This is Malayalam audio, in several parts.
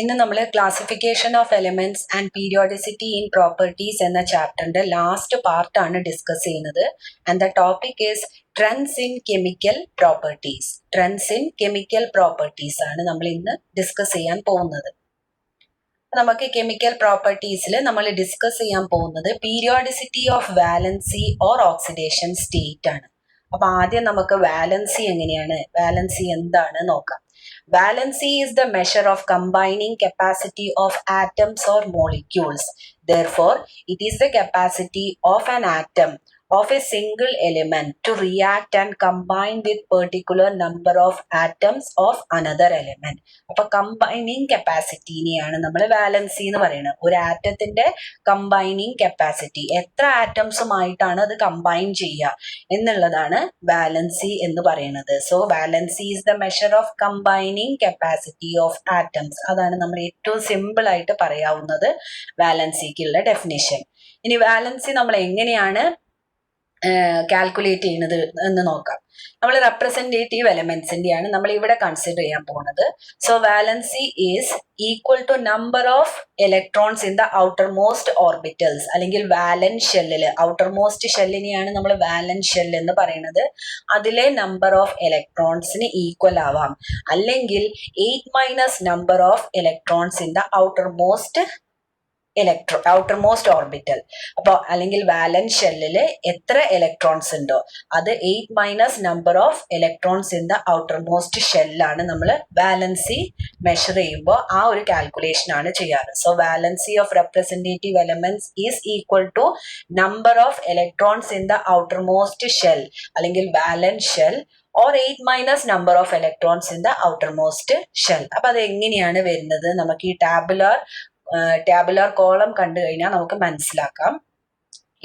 ഇന്ന് നമ്മൾ classification of elements and periodicity in properties എന്ന ചാപ്റ്ററിന്റെ ലാസ്റ്റ് പാർട്ടാണ് ഡിസ്കസ് ചെയ്യുന്നത്. And the topic is trends in chemical properties. Trends in chemical properties ആണ് നമ്മൾ ഇന്ന് ഡിസ്കസ് ചെയ്യാൻ പോകുന്നത്. നമുക്ക് കെമിക്കൽ പ്രോപ്പർട്ടീസിൽ നമ്മൾ ഡിസ്കസ് ചെയ്യാൻ പോകുന്നത് periodicity of valency or oxidation state ആണ്. അപ്പൊ ആദ്യം നമുക്ക് വാലൻസി എങ്ങനെയാണ്, വാലൻസി എന്താണ് നോക്കാം. Valency is the measure of combining capacity of atoms or molecules. Therefore, it is the capacity of an atom of a single element to react and combine with particular number of atoms of another element. അപ്പൊ കമ്പൈനിങ് കപ്പാസിറ്റിനെയാണ് നമ്മൾ വാലൻസി എന്ന് പറയുന്നത്. ഒരു ആറ്റത്തിന്റെ കമ്പൈനിങ് കപ്പാസിറ്റി, എത്ര ആറ്റംസുമായിട്ടാണ് അത് കമ്പൈൻ ചെയ്യുക എന്നുള്ളതാണ് വാലൻസി എന്ന് പറയുന്നത്. So valency is the measure of combining capacity of atoms. അതാണ് നമ്മൾ ഏറ്റവും സിമ്പിൾ ആയിട്ട് പറയാവുന്നത് വാലൻസിക്കുള്ള ഡെഫിനിഷൻ. ഇനി വാലൻസി നമ്മൾ എങ്ങനെയാണ് കാൽക്കുലേറ്റ് ചെയ്യുന്നത് എന്ന് നോക്കാം. നമ്മൾ റെപ്രസെന്റേറ്റീവ് എലമെന്റ്സിന്റെയാണ് നമ്മൾ ഇവിടെ കൺസിഡർ ചെയ്യാൻ പോകുന്നത്. So valency is equal to number of electrons in the outer most orbitals, അല്ലെങ്കിൽ വാലൻസ് ഷെല്ലിൽ, ഔട്ടർ മോസ്റ്റ് ഷെല്ലിനെയാണ് നമ്മൾ വാലൻസ് ഷെൽ എന്ന് പറയുന്നത്. അതിലെ നമ്പർ ഓഫ് ഇലക്ട്രോൺസിന് ഈക്വൽ ആവാം, അല്ലെങ്കിൽ 8 - number of electrons in the outer most orbital. അപ്പോൾ അല്ലെങ്കിൽ വാലൻസ് ഷെല്ലിൽ എത്ര ഇലക്ട്രോൺസ് ഉണ്ടോ അത് 8 - number of electrons in the outer most ഷെല്ലാണ് നമ്മൾ വാലൻസി മെഷർ ചെയ്യുമ്പോൾ ആ ഒരു കാൽക്കുലേഷൻ ആണ് ചെയ്യാറ്. So valency of representative elements is equal to number of electrons in the outer most shell, അല്ലെങ്കിൽ valence shell, or 8 - number of electrons in the outermost shell. അപ്പൊ അത് എങ്ങനെയാണ് വരുന്നത്, നമുക്ക് ഈ ടാബുലാർ കോളം കണ്ടു കഴിഞ്ഞാൽ നമുക്ക് മനസ്സിലാക്കാം.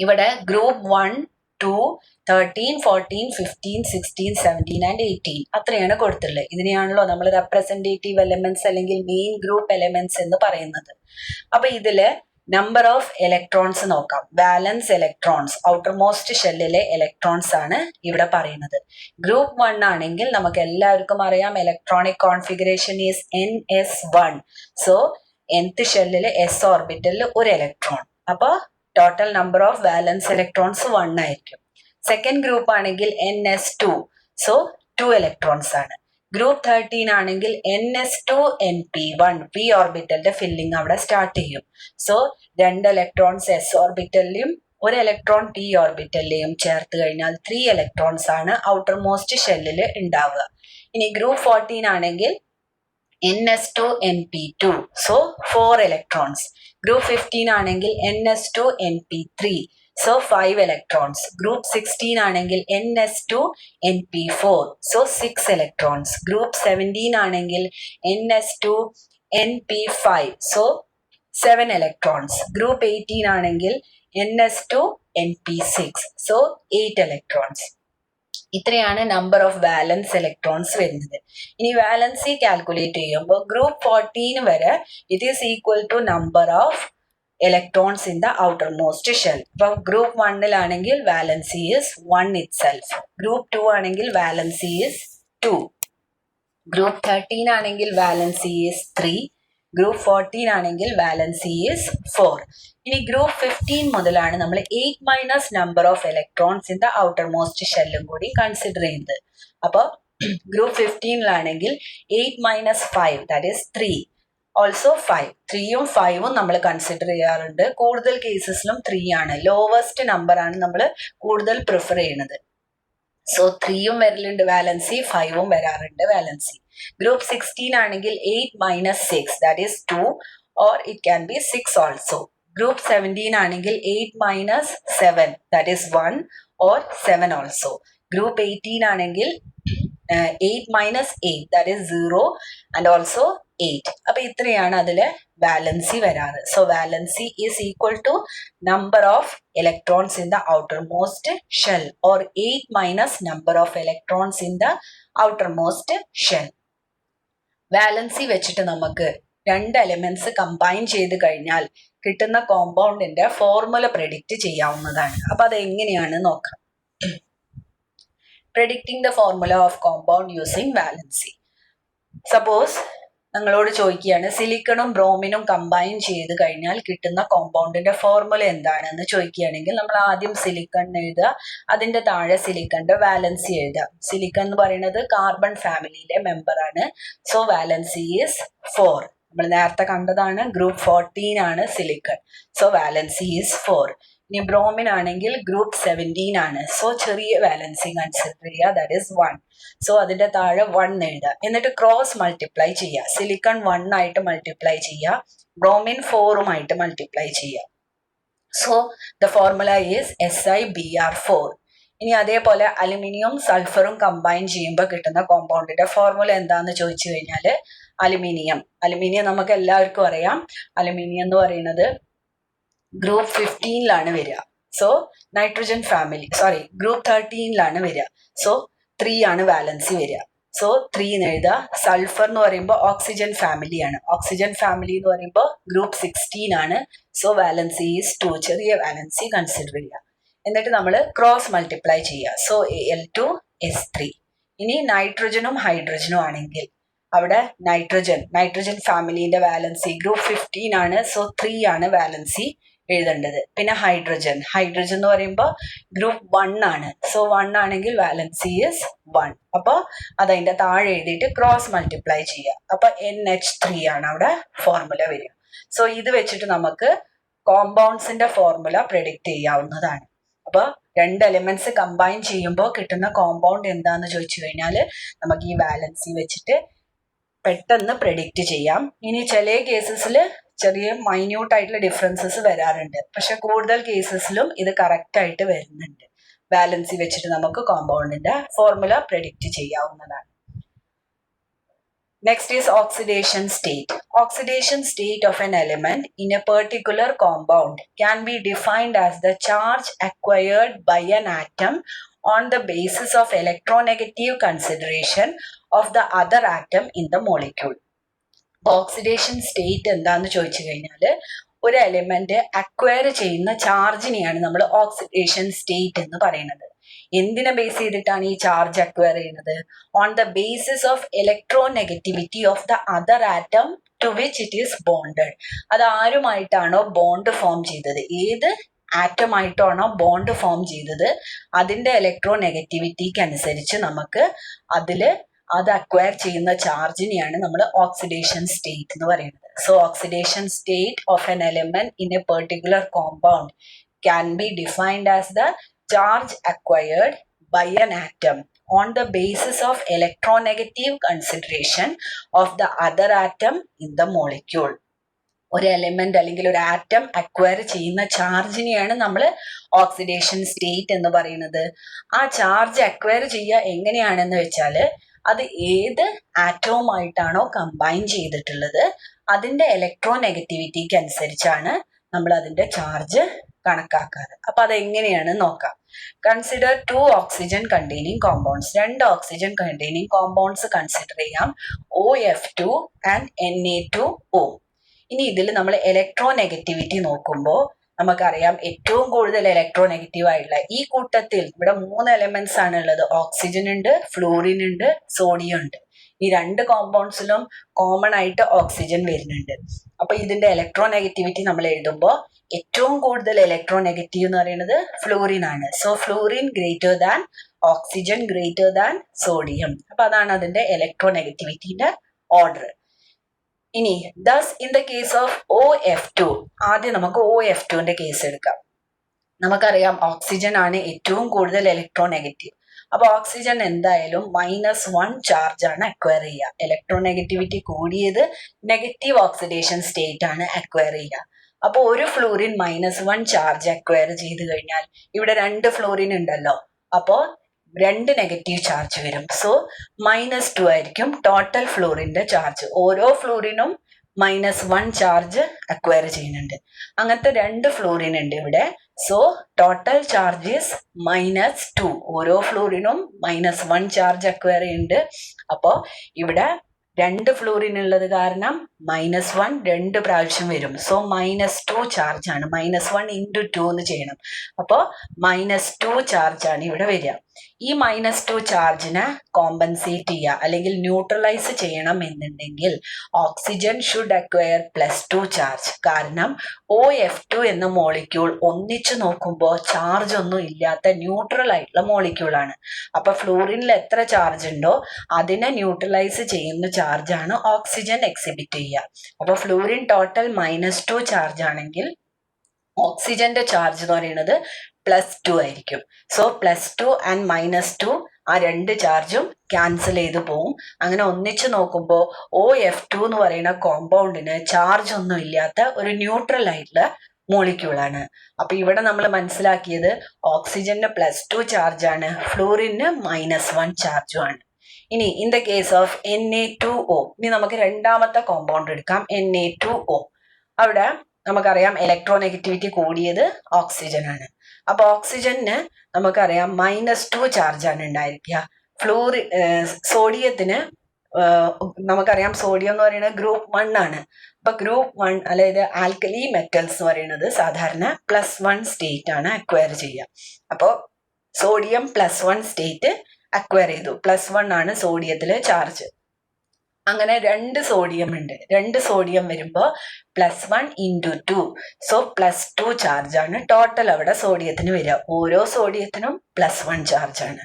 ഇവിടെ ഗ്രൂപ്പ് 1, 2, 13, 14, 15, 16, 17 and 18 അത്രയാണ് കൊടുത്തിട്ടുള്ളത്. ഇതിനെയാണല്ലോ നമ്മൾ റെപ്രസെന്റേറ്റീവ് എലമെന്റ്സ് അല്ലെങ്കിൽ മെയിൻ ഗ്രൂപ്പ് എലമെന്റ്സ് എന്ന് പറയുന്നത്. അപ്പൊ ഇതില് നമ്പർ ഓഫ് ഇലക്ട്രോൺസ് നോക്കാം. വാലൻസ് ഇലക്ട്രോൺസ്, ഔട്ടർ മോസ്റ്റ് ഷെല്ലിലെ ഇലക്ട്രോൺസ് ആണ് ഇവിടെ പറയുന്നത്. ഗ്രൂപ്പ് 1 ആണെങ്കിൽ നമുക്ക് എല്ലാവർക്കും അറിയാം electronic configuration is NS1. So nth ഷെല്ലില് എസ് ഓർബിറ്റലിൽ ഒരു ഇലക്ട്രോൺ. അപ്പൊ total number of valence electrons 1 ആയിരിക്കും. സെക്കൻഡ് ഗ്രൂപ്പ് ആണെങ്കിൽ NS2. സോ 2 ഇലക്ട്രോൺസ് ആണ്. ഗ്രൂപ്പ് 13 ആണെങ്കിൽ NS2 NP1, പി ഓർബിറ്റലിന്റെ ഫില്ലിംഗ് അവിടെ സ്റ്റാർട്ട് ചെയ്യും. സോ 2 ഇലക്ട്രോൺസ് എസ് ഓർബിറ്റലിലും ഒരു ഇലക്ട്രോൺ പി ഓർബിറ്റലിലെയും ചേർത്ത് കഴിഞ്ഞാൽ 3 ഇലക്ട്രോൺസ് ആണ് ഔട്ടർ മോസ്റ്റ് ഷെല്ലിൽ ഉണ്ടാവുക. ഇനി ഗ്രൂപ്പ് 14 ആണെങ്കിൽ NS2 NP2, so 4 electrons. Group 15 ആണെങ്കിൽ NS2 NP3, so 5 electrons. Group 16 ആണെങ്കിൽ NS2 NP4, so 6 electrons. Group 17 ആണെങ്കിൽ NS2 NP5, so 7 electrons. Group 18 ആണെങ്കിൽ NS2 NP6, സോ 8 ഇലക്ട്രോൺസ്. ഇത്രയാണ് നമ്പർ ഓഫ് വാലൻസ് ഇലക്ട്രോൺസ് വരുന്നത്. ഇനി വാലൻസി കാൽക്കുലേറ്റ് ചെയ്യുമ്പോൾ ഗ്രൂപ്പ് 14 വരെ it is equal to number of electrons in the outer most shell. ഇപ്പൊ group 1 valency is 1 itself. Group 2 ആണെങ്കിൽ വാലൻസി ഈസ് 2. ഗ്രൂപ്പ് 13 ആണെങ്കിൽ വാലൻസി ഈസ് 3. ഗ്രൂപ്പ് 14 ആണെങ്കിൽ വാലൻസി ഈസ് 4. ഇനി ഗ്രൂപ്പ് 15 മുതലാണ് നമ്മൾ 8 - number of electrons in the outer most ഷെല്ലും കൂടി കൺസിഡർ ചെയ്യുന്നത്. അപ്പോൾ ഗ്രൂപ്പ് 15 8 - 5 ദാറ്റ് ഈസ് 3. ഓൾസോ 5. 3ഉം 5ഉം നമ്മൾ കൺസിഡർ ചെയ്യാറുണ്ട്. കൂടുതൽ കേസസിലും 3 ആണ്. ലോവസ്റ്റ് നമ്പർ ആണ് നമ്മൾ കൂടുതൽ പ്രിഫർ ചെയ്യുന്നത്. സോ 3ഉം വരലുണ്ട് വാലൻസി, 5ഉം വരാറുണ്ട് വാലൻസി. ഗ്രൂപ്പ് 16 ആണെങ്കിൽ 8 - 6 that is 2, or it can be 6 also. Group 17 ആണെങ്കിൽ 8 - 7 that is 1, or 7 also. Group 18 ആണെങ്കിൽ 8 - 8 ദാറ്റ് ഈസ് 0 and also 8. അപ്പൊ ഇത്രയാണ് അതില് വാലൻസി വരാറ്. So valency is equal to number of electrons in the outer most shell, or 8 - number of electrons in the outer most shell. Valency വെച്ചിട്ട് നമുക്ക് 2 എലിമെന്റ്സ് കമ്പൈൻ ചെയ്ത് കഴിഞ്ഞാൽ കിട്ടുന്ന കോമ്പൗണ്ടിന്റെ ഫോർമുല പ്രെഡിക്റ്റ് ചെയ്യാവുന്നതാണ്. അപ്പൊ അത് എങ്ങനെയാണ് നോക്കാം. Predicting the formula of compound using valency. Suppose നിങ്ങളോട് ചോദിക്കുകയാണ് സിലിക്കണും ബ്രോമിനും കമ്പൈൻ ചെയ്ത് കഴിഞ്ഞാൽ കിട്ടുന്ന കോമ്പൗണ്ടിന്റെ ഫോർമുല എന്താണെന്ന് ചോദിക്കുകയാണെങ്കിൽ നമ്മൾ ആദ്യം സിലിക്കൺ എഴുതുക, അതിന്റെ താഴെ സിലിക്കണിന്റെ വാലൻസി എഴുതുക. സിലിക്കൺ എന്ന് പറയുന്നത് കാർബൺ ഫാമിലിയിലെ മെമ്പർ ആണ്. So valency is 4. നമ്മൾ നേരത്തെ കണ്ടതാണ്, ഗ്രൂപ്പ് 14 ആണ് സിലിക്കൺ. So valency is 4. ഇനി ബ്രോമിൻ ആണെങ്കിൽ ഗ്രൂപ്പ് 17 ആണ്. സോ ചെറിയ വാലൻസി കൺസിഡർ ചെയ്യുക, ദാറ്റ് ഈസ് 1. സോ അതിന്റെ താഴെ 1 എഴുതുക. എന്നിട്ട് ക്രോസ് മൾട്ടിപ്ലൈ ചെയ്യുക. സിലിക്കൺ 1 ആയിട്ട് മൾട്ടിപ്ലൈ ചെയ്യുക, ബ്രോമിൻ 4 മൾട്ടിപ്ലൈ ചെയ്യുക. So the formula is SiBr4. ഇനി അതേപോലെ അലുമിനിയം സൾഫറും കമ്പൈൻ ചെയ്യുമ്പോൾ കിട്ടുന്ന കോമ്പൗണ്ടിന്റെ ഫോർമുല എന്താന്ന് ചോദിച്ചു കഴിഞ്ഞാൽ അലുമിനിയം നമുക്ക് എല്ലാവർക്കും അറിയാം. അലുമിനിയം എന്ന് പറയുന്നത് ഗ്രൂപ്പ് 15 വരിക. സോ നൈട്രജൻ ഫാമിലി ഗ്രൂപ്പ് 13 വരിക. സോ 3 ആണ് വാലൻസി വരിക. സോ 3 എഴുതുക. സൾഫർ എന്ന് പറയുമ്പോൾ ഓക്സിജൻ ഫാമിലിയാണ്. ഓക്സിജൻ ഫാമിലി എന്ന് പറയുമ്പോൾ ഗ്രൂപ്പ് 16 ആണ്. So valency is 2. ചെറിയ വാലൻസി കൺസിഡർ ചെയ്യുക. എന്നിട്ട് നമ്മൾ ക്രോസ് മൾട്ടിപ്ലൈ ചെയ്യുക. So Al2S3. ഇനി നൈട്രജനും ഹൈഡ്രജനും ആണെങ്കിൽ അവിടെ നൈട്രജൻ ഫാമിലിന്റെ വാലൻസി ഗ്രൂപ്പ് 15 ആണ്. സോ 3 ആണ് വാലൻസി എഴുതേണ്ടത്. പിന്നെ ഹൈഡ്രജൻ എന്ന് പറയുമ്പോൾ ഗ്രൂപ്പ് 1 ആണ്. സോ 1 ആണെങ്കിൽ വാലൻസി ഈസ് 1. അപ്പോൾ അതതിന്റെ താഴെ എഴുതിയിട്ട് ക്രോസ് മൾട്ടിപ്ലൈ ചെയ്യുക. അപ്പൊ NH3 ആണ് അവിടെ ഫോർമുല വരിക. സോ ഇത് വെച്ചിട്ട് നമുക്ക് കോമ്പൗണ്ട്സിന്റെ ഫോർമുല പ്രെഡിക്റ്റ് ചെയ്യാവുന്നതാണ്. അപ്പൊ 2 എലിമെന്റ്സ് കമ്പൈൻ ചെയ്യുമ്പോൾ കിട്ടുന്ന കോമ്പൗണ്ട് എന്താന്ന് ചോദിച്ചു കഴിഞ്ഞാൽ നമുക്ക് ഈ വാലൻസി വെച്ചിട്ട് പെട്ടെന്ന് പ്രെഡിക്റ്റ് ചെയ്യാം. ഇനി ചില കേസസിൽ ചെറിയ മൈന്യൂട്ട് ആയിട്ടുള്ള ഡിഫറൻസസ് വരാറുണ്ട്, പക്ഷെ കൂടുതൽ കേസസിലും ഇത് കറക്റ്റ് ആയിട്ട് വരുന്നുണ്ട്. വാലൻസി വെച്ചിട്ട് നമുക്ക് കോമ്പൗണ്ടിന്റെ ഫോർമുല പ്രെഡിക്റ്റ് ചെയ്യാവുന്നതാണ്. Next is oxidation state. Oxidation state of an element in a particular compound can be defined as the charge acquired by an atom on the basis of electronegative consideration of the other atom in the molecule. Oxidation state എന്താന്ന് ചോദിച്ചു കഴിഞ്ഞാൽ ഒരു എലിമെന്റ് അക്വയർ ചെയ്യുന്ന ചാർജിനെയാണ് നമ്മൾ ഓക്സിഡേഷൻ സ്റ്റേറ്റ് എന്ന് പറയുന്നത്. എന്തിനെ ബേസ് ചെയ്തിട്ടാണ് ഈ ചാർജ് അക്വയർ ചെയ്യുന്നത്? On the basis of electronegativity of the other atom to which it is bonded. അത് ആരുമായിട്ടാണോ ബോണ്ട് ഫോം ചെയ്തത്, ഏത് ആറ്റമായിട്ടാണോ ബോണ്ട് ഫോം ചെയ്തത്, അതിന്റെ ഇലക്ട്രോനെഗറ്റിവിറ്റിക്ക് അനുസരിച്ച് നമുക്ക് അത് അക്വയർ ചെയ്യുന്ന ചാർജിനെയാണ് നമ്മൾ ഓക്സിഡേഷൻ സ്റ്റേറ്റ് എന്ന് പറയുന്നത്. So oxidation state of N element in A particular compound can be defined as the charge acquired by an atom on the basis of electronegative consideration of the other atom in the molecule. ഒരു എലിമെന്റ് അല്ലെങ്കിൽ ഒരു ആറ്റം അക്വയർ ചെയ്യുന്ന ചാർജിനെയാണ് നമ്മൾ ഓക്സിഡേഷൻ സ്റ്റേറ്റ് എന്ന് പറയുന്നത്. ആ ചാർജ് അക്വയർ ചെയ്യുക എങ്ങനെയാണെന്ന് വെച്ചാൽ അത് ഏത് ആറ്റവുമായിട്ടാണോ കമ്പൈൻ ചെയ്തിട്ടുള്ളത് അതിന്റെ ഇലക്ട്രോനെഗറ്റിവിറ്റിക്ക് അനുസരിച്ചാണ് നമ്മൾ അതിന്റെ ചാർജ് കണക്കാക്കാറ്. അപ്പൊ അതെങ്ങനെയാണ് നോക്കാം. Consider 2 oxygen containing compounds. 2 oxygen containing compounds consider ചെയ്യാം, OF2 ആൻഡ് Na2O. ഇനി ഇതിൽ നമ്മൾ ഇലക്ട്രോനെഗറ്റിവിറ്റി നോക്കുമ്പോൾ നമുക്കറിയാം ഏറ്റവും കൂടുതൽ ഇലക്ട്രോനെഗറ്റീവ് ആയിട്ടുള്ള ഈ കൂട്ടത്തിൽ ഇവിടെ 3 എലിമെന്റ്സ് ആണ് ഉള്ളത്. ഓക്സിജൻ ഉണ്ട്, ഫ്ലൂറിൻ ഉണ്ട്, സോഡിയം ഉണ്ട്. ഈ 2 കോമ്പൗണ്ട്സിലും കോമൺ ആയിട്ട് ഓക്സിജൻ വരുന്നുണ്ട്. അപ്പൊ ഇതിന്റെ ഇലക്ട്രോനെഗറ്റിവിറ്റി നമ്മൾ എഴുതുമ്പോൾ ഏറ്റവും കൂടുതൽ ഇലക്ട്രോനെഗറ്റീവ് എന്ന് പറയുന്നത് ഫ്ലൂറിൻ ആണ്. So fluorine greater than oxygen greater than sodium. അപ്പൊ അതാണ് അതിന്റെ ഇലക്ട്രോനെഗറ്റിവിറ്റിന്റെ ഓർഡർ. ഇനി thus in the case of OF2, ആദ്യം നമുക്ക് OF2ന്റെ കേസ് എടുക്കാം. നമുക്കറിയാം ഓക്സിജൻ ആണ് ഏറ്റവും കൂടുതൽ ഇലക്ട്രോനെഗറ്റീവ്. അപ്പൊ ഓക്സിജൻ എന്തായാലും -1 ചാർജ് ആണ് അക്വയർ ചെയ്യുക. ഇലക്ട്രോനെഗറ്റിവിറ്റി കൂടിയത് നെഗറ്റീവ് ഓക്സിഡേഷൻ സ്റ്റേറ്റ് ആണ് അക്വയർ ചെയ്യുക. അപ്പൊ ഒരു ഫ്ലൂറിൻ -1 ചാർജ് അക്വയർ ചെയ്ത് കഴിഞ്ഞാൽ ഇവിടെ 2 ഫ്ലൂറിൻ ഉണ്ടല്ലോ, അപ്പോ 2 നെഗറ്റീവ് ചാർജ് വരും. സോ -2 ആയിരിക്കും ടോട്ടൽ ഫ്ലൂറിന്റെ ചാർജ്. ഓരോ ഫ്ലൂറിനും -1 ചാർജ് അക്വയർ ചെയ്യുന്നുണ്ട്. അങ്ങനത്തെ 2 ഫ്ലൂറിൻ ഉണ്ട് ഇവിടെ. So total charge is -2. ഓരോ ഫ്ലൂറിനും -1 ചാർജ് അക്വയർ ചെയ്യുന്നുണ്ട്. അപ്പോ ഇവിടെ 2 ഫ്ലൂറിൻ ഉള്ളത് കാരണം -1 2 പ്രാവശ്യം വരും. സോ -2 ചാർജ് ആണ്. -1 × 2 എന്ന് ചെയ്യണം. അപ്പോൾ -2 ചാർജ് ആണ് ഇവിടെ വരിക. ഈ -2 ചാർജിനെ കോമ്പൻസേറ്റ് ചെയ്യുക അല്ലെങ്കിൽ ന്യൂട്രലൈസ് ചെയ്യണം എന്നുണ്ടെങ്കിൽ ഓക്സിജൻ ഷുഡ് അക്വയർ +2 ചാർജ്. കാരണം OF2 എന്ന മോളിക്യൂൾ ഒന്നിച്ചു നോക്കുമ്പോൾ ചാർജ് ഒന്നും ഇല്ലാത്ത ന്യൂട്രൽ ആയിട്ടുള്ള മോളിക്യൂളാണ്. അപ്പൊ ഫ്ലൂറിനിൽ എത്ര ചാർജ് ഉണ്ടോ അതിനെ ന്യൂട്രലൈസ് ചെയ്യുന്ന ചാർജാണ് ഓക്സിജൻ എക്സിബിറ്റ് ചെയ്യുക. അപ്പൊ ഫ്ലൂറിൻ ടോട്ടൽ -2 ചാർജ് ആണെങ്കിൽ ഓക്സിജന്റെ ചാർജ് എന്ന് പറയുന്നത് +2 ആയിരിക്കും. സോ +2 ആൻഡ് -2 ആ രണ്ട് ചാർജും ക്യാൻസൽ ചെയ്ത് പോവും. അങ്ങനെ ഒന്നിച്ച് നോക്കുമ്പോൾ OF2 എന്ന് പറയുന്ന കോമ്പൗണ്ടിന് ചാർജ് ഒന്നും ഇല്ലാത്ത ഒരു ന്യൂട്രൽ ആയിട്ടുള്ള മോളിക്യൂളാണ്. അപ്പൊ ഇവിടെ നമ്മൾ മനസ്സിലാക്കിയത് ഓക്സിജന് +2 ചാർജ് ആണ്, ഫ്ലൂറിന് -1 ചാർജും ആണ്. ഇനി in the case of Na2O, ഇനി നമുക്ക് രണ്ടാമത്തെ കോമ്പൗണ്ട് എടുക്കാം, Na2O. അവിടെ നമുക്കറിയാം ഇലക്ട്രോനെഗറ്റിവിറ്റി കൂടിയത് ഓക്സിജൻ ആണ്. അപ്പൊ ഓക്സിജന് നമുക്കറിയാം -2 ചാർജ് ആണ് ഉണ്ടായിരിക്കുക. സോഡിയത്തിന് നമുക്കറിയാം സോഡിയം എന്ന് പറയുന്നത് ഗ്രൂപ്പ് 1 ആണ്. അപ്പൊ ഗ്രൂപ്പ് 1 അതായത് ആൽക്കലി മെറ്റൽസ് എന്ന് പറയുന്നത് സാധാരണ +1 സ്റ്റേറ്റ് ആണ് അക്വയർ ചെയ്യുക. അപ്പോൾ സോഡിയം +1 സ്റ്റേറ്റ് അക്വയർ ചെയ്തു. +1 ആണ് സോഡിയത്തിലെ ചാർജ്. അങ്ങനെ 2 സോഡിയം ഉണ്ട്. 2 സോഡിയം വരുമ്പോൾ +1 × 2, സോ +2 ചാർജ് ആണ് ടോട്ടൽ അവിടെ സോഡിയത്തിന് വരിക. ഓരോ സോഡിയത്തിനും +1 ചാർജ് ആണ്.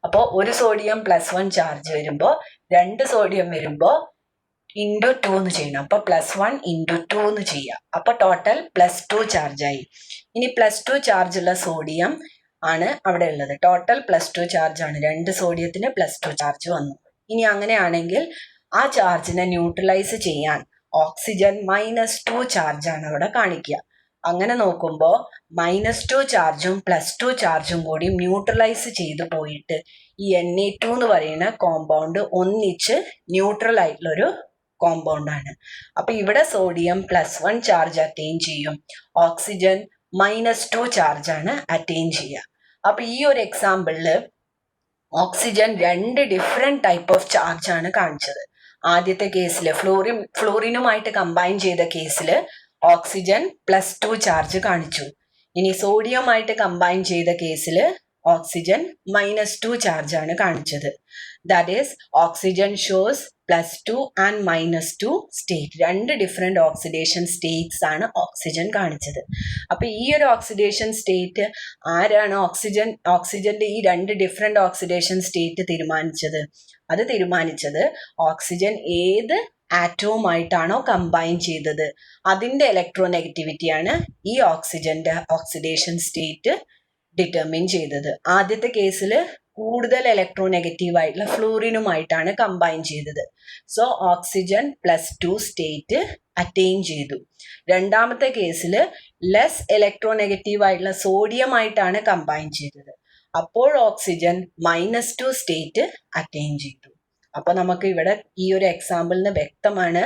അപ്പോൾ ഒരു സോഡിയം +1 ചാർജ് വരുമ്പോൾ 2 സോഡിയം വരുമ്പോൾ × 2 എന്ന് ചെയ്യണം. അപ്പൊ +1 × 2 എന്ന് ചെയ്യാം. അപ്പൊ ടോട്ടൽ +2 ചാർജ് ആയി. ഇനി +2 ചാർജ് ഉള്ള സോഡിയം ആണ് അവിടെ ഉള്ളത്. ടോട്ടൽ +2 ചാർജ് ആണ്. 2 സോഡിയത്തിന് +2 ചാർജ് വന്നു. ഇനി അങ്ങനെയാണെങ്കിൽ ആ ചാർജിനെ ന്യൂട്രലൈസ് ചെയ്യാൻ ഓക്സിജൻ -2 ചാർജാണ് അവിടെ കാണിക്കുക. അങ്ങനെ നോക്കുമ്പോൾ -2 ചാർജും +2 ചാർജും കൂടി ന്യൂട്രലൈസ് ചെയ്ത് പോയിട്ട് ഈ Na2 എന്ന് പറയുന്ന കോമ്പൗണ്ട് ഒന്നിച്ച് ന്യൂട്രൽ ആയിട്ടുള്ളൊരു കോമ്പൗണ്ട് ആണ്. അപ്പൊ ഇവിടെ സോഡിയം +1 ചാർജ് അറ്റൈൻ ചെയ്യും, ഓക്സിജൻ -2 ചാർജ് ആണ് അറ്റൈൻ ചെയ്യുക. അപ്പൊ ഈ ഒരു എക്സാമ്പിളില് oxygen 2 different type of charge ആണ് കാണിച്ചത്. ആദ്യത്തെ കേസിൽ ഫ്ലൂറിനുമായിട്ട് കമ്പൈൻ ചെയ്ത കേസിൽ ഓക്സിജൻ +2 ചാർജ് കാണിച്ചു. ഇനി സോഡിയമായിട്ട് കമ്പൈൻ ചെയ്ത കേസിൽ ഓക്സിജൻ -2 ചാർജ് ആണ് കാണിച്ചത്. That is oxygen shows +2 and -2 state. 2 different oxidation States ആണ് ഓക്സിജൻ കാണിച്ചത്. അപ്പൊ ഈ ഒരു ഓക്സിഡേഷൻ സ്റ്റേറ്റ് ആരാണ് ഓക്സിജന്റെ ഈ 2 ഡിഫറെന്റ് ഓക്സിഡേഷൻ സ്റ്റേറ്റ് തീരുമാനിച്ചത്? അത് തീരുമാനിച്ചത് ഓക്സിജൻ ഏത് ആറ്റവുമായിട്ടാണോ കമ്പൈൻ ചെയ്തത് അതിന്റെ ഇലക്ട്രോനെഗറ്റിവിറ്റിയാണ് ഈ ഓക്സിജന്റെ ഓക്സിഡേഷൻ സ്റ്റേറ്റ് ഡിറ്റർമിൻ ചെയ്തത്. ആദ്യത്തെ കേസിൽ കൂടുതൽ ഇലക്ട്രോനെഗറ്റീവ് ആയിട്ടുള്ള ഫ്ലൂറിനുമായിട്ടാണ് കമ്പൈൻ ചെയ്തത്. സോ ഓക്സിജൻ +2 സ്റ്റേറ്റ് അറ്റൈൻ ചെയ്തു. രണ്ടാമത്തെ കേസിൽ ലെസ് ഇലക്ട്രോനെഗറ്റീവ് ആയിട്ടുള്ള സോഡിയമായിട്ടാണ് കമ്പൈൻ ചെയ്തത്. അപ്പോൾ ഓക്സിജൻ -2 സ്റ്റേറ്റ് അറ്റൈൻ ചെയ്തു. അപ്പൊ നമുക്ക് ഇവിടെ ഈ ഒരു എക്സാമ്പിളിന് വ്യക്തമാണ്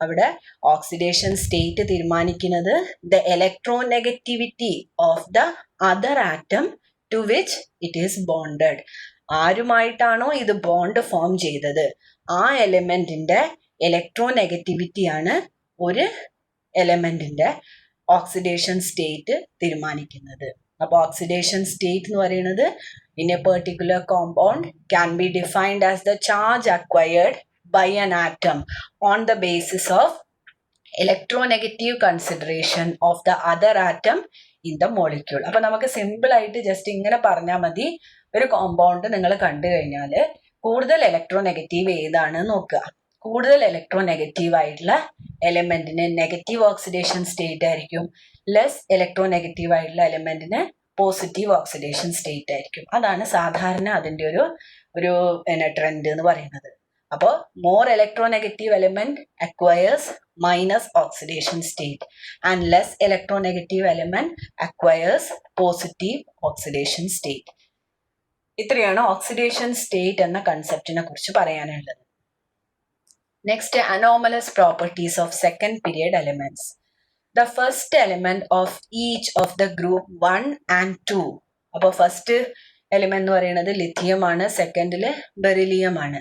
അവിടെ ഓക്സിഡേഷൻ സ്റ്റേറ്റ് തീരുമാനിക്കുന്നത് the electronegativity of the other atom to which it is bonded. ആരുമായിട്ടാണോ ഇത് ബോണ്ട് ഫോം ചെയ്തത് ആ എലിമെന്റിന്റെ ഇലക്ട്രോനെഗറ്റിവിറ്റിയാണ് ഒരു എലിമെന്റിന്റെ ഓക്സിഡേഷൻ സ്റ്റേറ്റ് തീരുമാനിക്കുന്നത്. അപ്പൊ ഓക്സിഡേഷൻ സ്റ്റേറ്റ് എന്ന് പറയുന്നത് in a particular compound can be defined as the charge acquired by an atom on the basis of electronegative consideration of the other atom in the molecule. അപ്പൊ നമുക്ക് സിമ്പിൾ ആയിട്ട് ജസ്റ്റ് ഇങ്ങനെ പറഞ്ഞാൽ മതി. ഒരു കോമ്പൗണ്ട് നിങ്ങൾ കണ്ടു കഴിഞ്ഞാൽ കൂടുതൽ ഇലക്ട്രോനെഗറ്റീവ് ഏതാണ് നോക്കുക. കൂടുതൽ ഇലക്ട്രോനെഗറ്റീവ് ആയിട്ടുള്ള എലിമെന്റിന് നെഗറ്റീവ് ഓക്സിഡേഷൻ സ്റ്റേറ്റ് ആയിരിക്കും. ലെസ് ഇലക്ട്രോനെഗറ്റീവ് ആയിട്ടുള്ള എലിമെന്റിന് പോസിറ്റീവ് ഓക്സിഡേഷൻ സ്റ്റേറ്റ് ആയിരിക്കും. അതാണ് സാധാരണ അതിൻ്റെ ഒരു ട്രെൻഡ് എന്ന് പറയുന്നത്. അപ്പോൾ more electronegative element acquires minus oxidation state and less electronegative element acquires positive oxidation state. ഇത്രയാണ് ഓക്സിഡേഷൻ സ്റ്റേറ്റ് എന്ന കൺസെപ്റ്റിനെ കുറിച്ച് പറയാനുള്ളത്. Next, anomalous properties of second period elements. The first element of each of the group 1 and 2. അപ്പോൾ ഫസ്റ്റ് എലിമെന്റ് എന്ന് പറയുന്നത് ലിഥിയം ആണ്, സെക്കൻഡില് ബെറിലിയം ആണ്.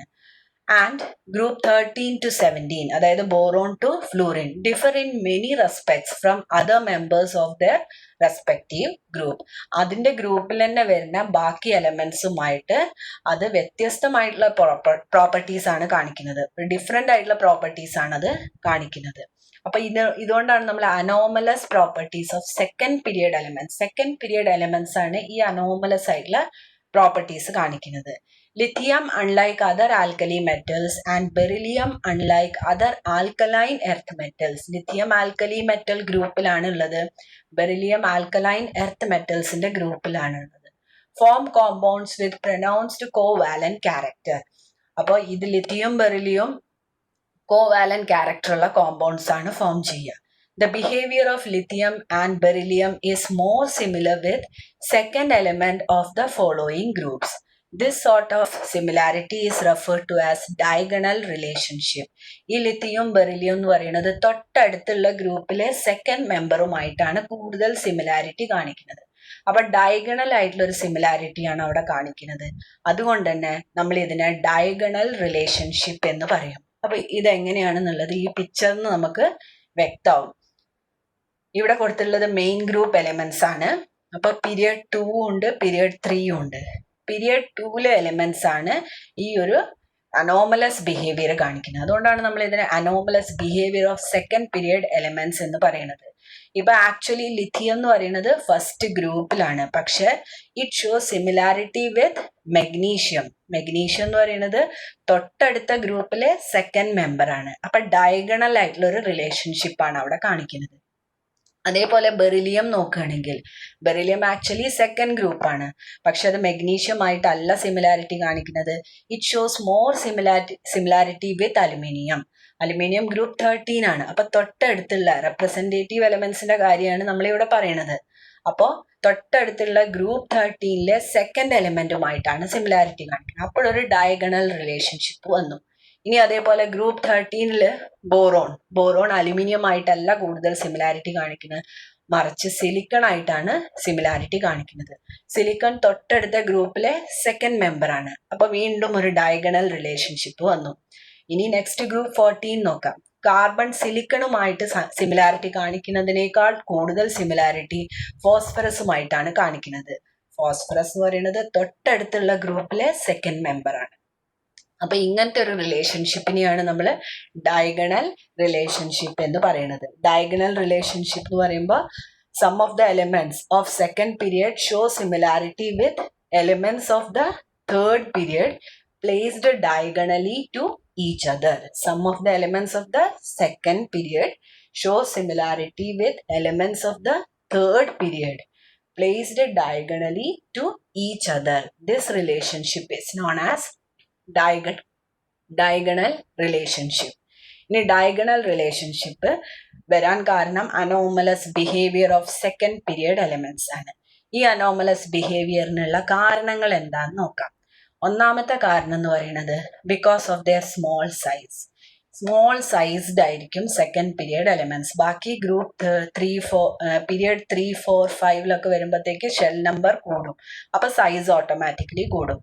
ആൻഡ് ഗ്രൂപ്പ് 13 to 17, അതായത് boron to fluorine, differ in many respects from other members of their respective group. അതിന്റെ ഗ്രൂപ്പിൽ തന്നെ വരുന്ന ബാക്കി എലമെന്റ്സുമായിട്ട് അത് വ്യത്യസ്തമായിട്ടുള്ള പ്രോപ്പർട്ടീസ് ആണ് കാണിക്കുന്നത്. ഡിഫറെന്റ് ആയിട്ടുള്ള പ്രോപ്പർട്ടീസ് ആണ് അത് കാണിക്കുന്നത്. അപ്പൊ ഇതുകൊണ്ടാണ് നമ്മൾ anomalous properties of second period elements ആണ് ഈ അനോമലസ് ആയിട്ടുള്ള പ്രോപ്പർട്ടീസ് കാണിക്കുന്നത്. Lithium, unlike other alkali metals, and beryllium, unlike other alkaline earth metals. Lithium alkali metal ഗ്രൂപ്പിലാണ് ഉള്ളത്, beryllium alkaline earth metals ന്റെ ഗ്രൂപ്പിലാണ് ഉള്ളത്. Form compounds with pronounced covalent character. അപ്പോൾ ഇത് ലിത്തിയം ബെറിലിയം കോവാലന്റ് ക്യാരക്ടർ ഉള്ള കോമ്പൗണ്ട്സ് ആണ് ഫോം ചെയ്യുക. The behavior of lithium and beryllium is more similar with second element of the following groups. This sort of similarity is referred to as diagonal relationship. ഈ ലിത്തിയം ബെറിലിയം എന്ന് പറയുന്നത് തൊട്ടടുത്തുള്ള ഗ്രൂപ്പിലെ സെക്കൻഡ് മെമ്പറുമായിട്ടാണ് കൂടുതൽ സിമിലാരിറ്റി കാണിക്കുന്നത്. അപ്പൊ ഡയഗണൽ ആയിട്ടുള്ള ഒരു സിമിലാരിറ്റിയാണ് അവിടെ കാണിക്കുന്നത്. അതുകൊണ്ട് തന്നെ നമ്മൾ ഇതിനെ ഡയഗണൽ റിലേഷൻഷിപ്പ് എന്ന് പറയും. അപ്പൊ ഇതെങ്ങനെയാണെന്നുള്ളത് ഈ പിക്ചറിന് നമുക്ക് വ്യക്തമാവും. ഇവിടെ കൊടുത്തിട്ടുള്ളത് മെയിൻ ഗ്രൂപ്പ് എലിമെന്റ്സ് ആണ്. അപ്പൊ പീരിയഡ് 2 ഉണ്ട്, പീരിയഡ് 3 ഉണ്ട്. പീരിയഡ് 2ലെ എലിമെന്റ്സ് ആണ് ഈ ഒരു അനോമലസ് ബിഹേവിയർ കാണിക്കുന്നത്. അതുകൊണ്ടാണ് നമ്മൾ ഇതിനെ anomalous behaviour of second period elements എന്ന് പറയുന്നത്. ഇപ്പൊ ആക്ച്വലി ലിഥിയം എന്ന് പറയുന്നത് ഫസ്റ്റ് ഗ്രൂപ്പിലാണ്, പക്ഷെ it show similarity with magnesium എന്ന് പറയുന്നത് തൊട്ടടുത്ത ഗ്രൂപ്പിലെ സെക്കൻഡ് മെമ്പർ ആണ്. അപ്പൊ ഡയഗണൽ ആയിട്ടുള്ള ഒരു റിലേഷൻഷിപ്പ് ആണ് അവിടെ കാണിക്കുന്നത്. അതേപോലെ ബെറിലിയം നോക്കുകയാണെങ്കിൽ ബെറിലിയം ആക്ച്വലി സെക്കൻഡ് ഗ്രൂപ്പ് ആണ്, പക്ഷെ അത് മെഗ്നീഷ്യം ആയിട്ടല്ല സിമിലാരിറ്റി കാണിക്കുന്നത്. It shows more similarity with aluminium group 13 ആണ്. അപ്പൊ തൊട്ടടുത്തുള്ള റെപ്രസെന്റേറ്റീവ് എലമെന്റ്സിന്റെ കാര്യമാണ് നമ്മളിവിടെ പറയുന്നത്. അപ്പോൾ തൊട്ടടുത്തുള്ള ഗ്രൂപ്പ് 13ലെ സെക്കൻഡ് എലിമെന്റുമായിട്ടാണ് സിമിലാരിറ്റി കാണിക്കുന്നത്. അപ്പോഴൊരു ഡയഗണൽ റിലേഷൻഷിപ്പ് വന്നു. ഇനി അതേപോലെ ഗ്രൂപ്പ് 13ല് ബോറോൺ അലുമിനിയം ആയിട്ടല്ല കൂടുതൽ സിമിലാരിറ്റി കാണിക്കുന്നത്, മറിച്ച് സിലിക്കൺ ആയിട്ടാണ് സിമിലാരിറ്റി കാണിക്കുന്നത്. സിലിക്കൺ തൊട്ടടുത്ത ഗ്രൂപ്പിലെ സെക്കൻഡ് മെമ്പർ ആണ്. അപ്പൊ വീണ്ടും ഒരു ഡയഗണൽ റിലേഷൻഷിപ്പ് വന്നു. ഇനി നെക്സ്റ്റ് ഗ്രൂപ്പ് 14 നോക്കാം. കാർബൺ സിലിക്കണുമായിട്ട് സിമിലാരിറ്റി കാണിക്കുന്നതിനേക്കാൾ കൂടുതൽ സിമിലാരിറ്റി ഫോസ്ഫറസുമായിട്ടാണ് കാണിക്കുന്നത്. ഫോസ്ഫറസ് എന്ന് പറയുന്നത് തൊട്ടടുത്തുള്ള ഗ്രൂപ്പിലെ സെക്കൻഡ് മെമ്പർ ആണ്. അപ്പൊ ഇങ്ങനത്തെ ഒരു റിലേഷൻഷിപ്പിനെയാണ് നമ്മൾ ഡയഗണൽ റിലേഷൻഷിപ്പ് എന്ന് പറയുന്നത്. ഡയഗണൽ റിലേഷൻഷിപ്പ് എന്ന് പറയുമ്പോൾ some of the elements of second period show similarity with elements of the third period placed diagonally to each other. Some of the elements of the second period show similarity with elements of the third period placed diagonally to each other. This relationship is known as diagonal relationship. ഇനി ഡയഗണൽ റിലേഷൻഷിപ്പ് വരാൻ കാരണം anomalous behaviour of second period elements ആണ്. ഈ അനോമലസ് ബിഹേവിയറിനുള്ള കാരണങ്ങൾ എന്താന്ന് നോക്കാം. ഒന്നാമത്തെ കാരണം എന്ന് പറയുന്നത് because of their small sized ആയിരിക്കും സെക്കൻഡ് പീരിയഡ് എലിമെന്റ്സ്. ബാക്കി ഗ്രൂപ്പ് 3-4 പീരിയഡ് 3-4-5 വരുമ്പോഴത്തേക്ക് ഷെൽ നമ്പർ കൂടും, അപ്പൊ സൈസ് ഓട്ടോമാറ്റിക്കലി കൂടും.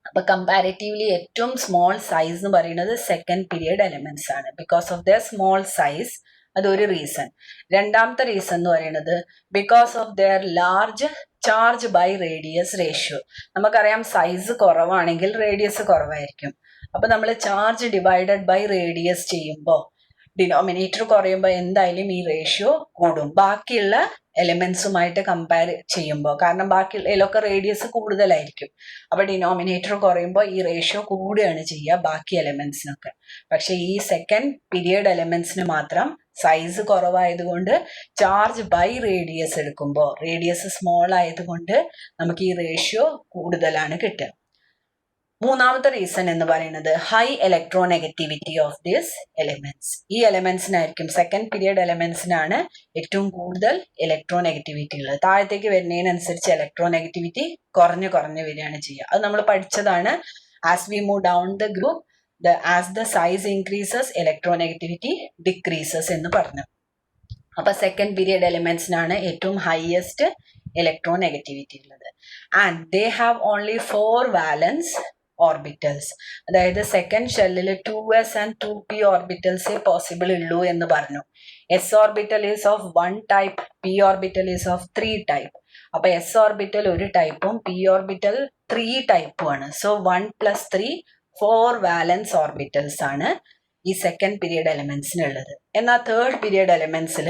അപ്പൊ കമ്പാരിറ്റീവ്ലി ഏറ്റവും സ്മോൾ സൈസ് എന്ന് പറയുന്നത് സെക്കൻഡ് പീരിയഡ് എലിമെന്റ്സ് ആണ്. Because of their small size, അതൊരു റീസൺ. രണ്ടാമത്തെ റീസൺ എന്ന് പറയുന്നത് because of their large charge by radius ratio. നമുക്കറിയാം സൈസ് കുറവാണെങ്കിൽ റേഡിയസ് കുറവായിരിക്കും. അപ്പൊ നമ്മൾ ചാർജ് ഡിവൈഡഡ് ബൈ റേഡിയസ് ചെയ്യുമ്പോൾ ഡിനോമിനേറ്റർ കുറയുമ്പോൾ എന്തായാലും ഈ റേഷ്യോ കൂടും ബാക്കിയുള്ള എലിമെന്റ്സുമായിട്ട് കമ്പയർ ചെയ്യുമ്പോൾ. കാരണം ബാക്കിയുള്ളതിലൊക്കെ റേഡിയസ് കൂടുതലായിരിക്കും. അപ്പൊ ഡിനോമിനേറ്റർ കുറയുമ്പോൾ ഈ റേഷ്യോ കൂടുകയാണ് ചെയ്യുക ബാക്കി എലിമെന്റ്സിനൊക്കെ. പക്ഷെ ഈ സെക്കൻഡ് പീരിയഡ് എലിമെന്റ്സിന് മാത്രം സൈസ് കുറവായതുകൊണ്ട് ചാർജ് ബൈ റേഡിയസ് എടുക്കുമ്പോൾ റേഡിയസ് സ്മോൾ ആയതുകൊണ്ട് നമുക്ക് ഈ റേഷ്യോ കൂടുതലാണ് കിട്ടുക. മൂന്നാമത്തെ റീസൺ എന്ന് പറയുന്നത് high electronegativity of this elements. ഈ എലിമെന്റ്സിനായിരിക്കും സെക്കൻഡ് പീരിയഡ് എലിമെന്റ്സിനാണ് ഏറ്റവും കൂടുതൽ ഇലക്ട്രോനെഗറ്റിവിറ്റി ഉള്ളത്. താഴത്തേക്ക് വരുന്നതിനനുസരിച്ച് ഇലക്ട്രോനെഗറ്റിവിറ്റി കുറഞ്ഞു വരികയാണ് ചെയ്യുക. അത് നമ്മൾ പഠിച്ചതാണ്. As we move down the group as the size increases electronegativity decreases എന്ന് പറഞ്ഞു. അപ്പൊ സെക്കൻഡ് പീരിയഡ് എലിമെന്റ്സിനാണ് ഏറ്റവും ഹൈയസ്റ്റ് ഇലക്ട്രോനെഗറ്റിവിറ്റി ഉള്ളത്. And they have only 4 valence orbitals. അതായത് സെക്കൻഡ് ഷെല്ലിൽ 2s ആൻഡ് 2p ഓർബിറ്റൽസേ പോസിബിൾ ഉള്ളൂ എന്ന് പറഞ്ഞു. S orbital is of 1 type, P orbital is of 3 type. അപ്പൊ എസ് ഓർബിറ്റൽ ഒരു ടൈപ്പും പി ഓർബിറ്റൽ 3 ടൈപ്പും ആണ്. സോ 1 + 3 4 വാലൻസ് ഓർബിറ്റൽസ് ആണ് ഈ സെക്കൻഡ് പീരിയഡ് എലമെന്റ്സിനുള്ളത്. എന്നാൽ തേർഡ് പീരിയഡ് എലമെന്റ്സിൽ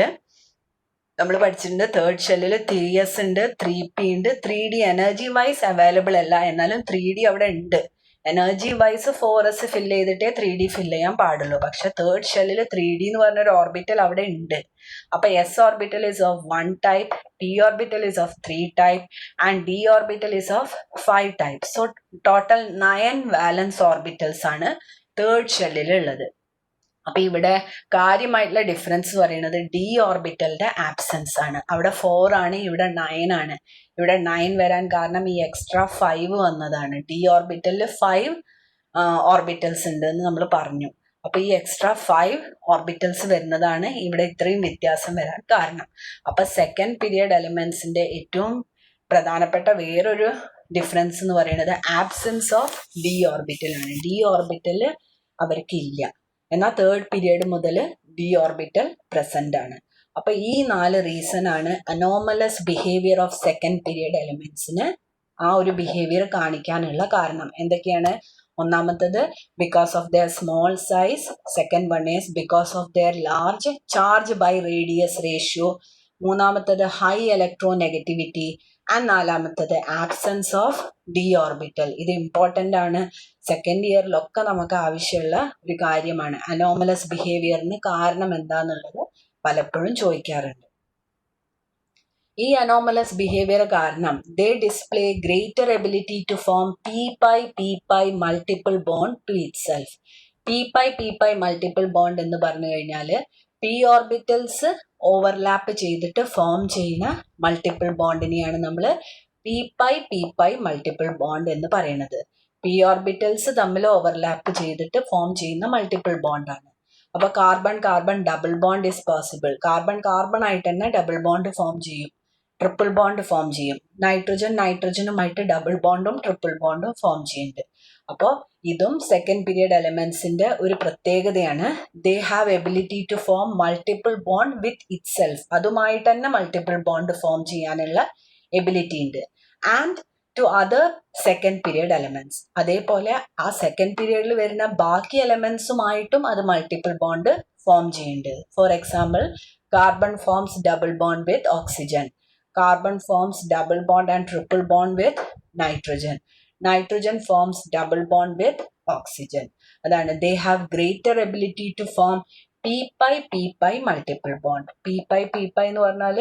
നമ്മൾ പഠിച്ചിട്ടുണ്ട് തേർഡ് ഷെല്ലിൽ 3s ഉണ്ട്, 3p ഉണ്ട്. 3d എനർജി വൈസ് അവൈലബിൾ അല്ല, എന്നാലും 3d അവിടെ ഉണ്ട്. എനർജി വൈസ് 4s ഫില്ല് ചെയ്തിട്ടേ 3d ഫില്ല് ചെയ്യാൻ പാടുള്ളൂ. പക്ഷെ തേർഡ് ഷെല്ലിൽ 3d എന്ന് പറഞ്ഞൊരു ഓർബിറ്റൽ അവിടെ ഉണ്ട്. അപ്പൊ S orbital is of 1 type, P orbital is of 3 type and D orbital is of 5 type. So total 9 valence orbitals ആണ് തേർഡ് ഷെല്ലിൽ ഉള്ളത്. അപ്പൊ ഇവിടെ കാര്യമായിട്ടുള്ള ഡിഫറൻസ് പറയുന്നത് ഡി ഓർബിറ്റലിന്റെ ആബ്സെൻസ് ആണ്. അവിടെ 4 ആണ്, ഇവിടെ 9 ആണ്. ഇവിടെ 9 വരാൻ കാരണം ഈ എക്സ്ട്രാ 5 വന്നതാണ്. ഡി ഓർബിറ്റലിൽ 5 ഓർബിറ്റൽസ് ഉണ്ട് എന്ന് നമ്മൾ പറഞ്ഞു. അപ്പൊ ഈ എക്സ്ട്രാ 5 ഓർബിറ്റൽസ് വരുന്നതാണ് ഇവിടെ ഇത്രയും വ്യത്യാസം വരാൻ കാരണം. അപ്പൊ സെക്കൻഡ് പീരിയഡ് എലിമെന്റ്സിന്റെ ഏറ്റവും പ്രധാനപ്പെട്ട വേറൊരു ഡിഫറൻസ് എന്ന് പറയുന്നത് ആബ്സെൻസ് ഓഫ് ഡി ഓർബിറ്റൽ ആണ്. ഡി ഓർബിറ്റൽ അവർക്ക് ഇല്ല. എന്നാൽ തേർഡ് പീരിയഡ് മുതൽ ഡി ഓർബിറ്റൽ പ്രസന്റ് ആണ്. അപ്പൊ ഈ 4 റീസൺ ആണ് anomalous behaviour of second period എലിമെന്റ്സിന് ആ ഒരു ബിഹേവിയർ കാണിക്കാനുള്ള കാരണം. എന്തൊക്കെയാണ്? ഒന്നാമത്തത് because of their small size, second one is because of their large charge by radius ratio, മൂന്നാമത്തത് ഹൈ ഇലക്ട്രോ നെഗറ്റിവിറ്റി ആൻഡ് നാലാമത്തത് ആബ്സെൻസ് ഓഫ് ഡി ഓർബിറ്റൽ. ഇത് ഇമ്പോർട്ടൻ്റ് ആണ്. സെക്കൻഡ് ഇയറിലൊക്കെ നമുക്ക് ആവശ്യമുള്ള ഒരു കാര്യമാണ്. അനോമലസ് ബിഹേവിയറിന് കാരണം എന്താന്നുള്ളത് പലപ്പോഴും ചോദിക്കാറുണ്ട്. ഈ അനോമലസ് ബിഹേവിയർ കാരണം they display greater ability to form p-pi multiple bond to itself. p-pi multiple bond എന്ന് പറഞ്ഞു കഴിഞ്ഞാൽ പി ഓർബിറ്റൽസ് ഓവർലാപ്പ് ചെയ്തിട്ട് ഫോം ചെയ്യുന്ന മൾട്ടിപ്പിൾ ബോണ്ടിനെയാണ് നമ്മൾ p-pi മൾട്ടിപ്പിൾ ബോണ്ട് എന്ന് പറയുന്നത്. പി ഓർബിറ്റൽസ് തമ്മിൽ ഓവർലാപ്പ് ചെയ്തിട്ട് ഫോം ചെയ്യുന്ന മൾട്ടിപ്പിൾ ബോണ്ടാണ്. അപ്പൊ carbon carbon double bond is possible. Carbon carbon ആയിട്ട് തന്നെ ഡബിൾ ബോണ്ട് ഫോം ചെയ്യും, ട്രിപ്പിൾ ബോണ്ട് ഫോം ചെയ്യും. നൈട്രജൻ നൈട്രജനുമായിട്ട് ഡബിൾ ബോണ്ടും ട്രിപ്പിൾ ബോണ്ടും ഫോം ചെയ്യുന്നുണ്ട്. അപ്പോൾ ഇതും സെക്കൻഡ് പീരിയഡ് എലമെന്റ്സിന്റെ ഒരു പ്രത്യേകതയാണ്. They have ability to form multiple bond with itself. അതുമായിട്ട് തന്നെ മൾട്ടിപ്പിൾ ബോണ്ട് ഫോം ചെയ്യാനുള്ള എബിലിറ്റി ഉണ്ട്. And to other second period elements. അതേപോലെ ആ സെക്കൻഡ് പീരിയഡിൽ വരുന്ന ബാക്കി എലമെന്റ്സുമായിട്ടും അത് മൾട്ടിപ്പിൾ ബോണ്ട് ഫോം ചെയ്യുന്നുണ്ട്. For example, carbon forms double bond with oxygen, carbon forms double bond and triple bond with nitrogen, nitrogen forms double bond with oxygen. അതാണ് they have greater ability to form p-pi multiple bond. p-pi എന്ന് പറഞ്ഞാൽ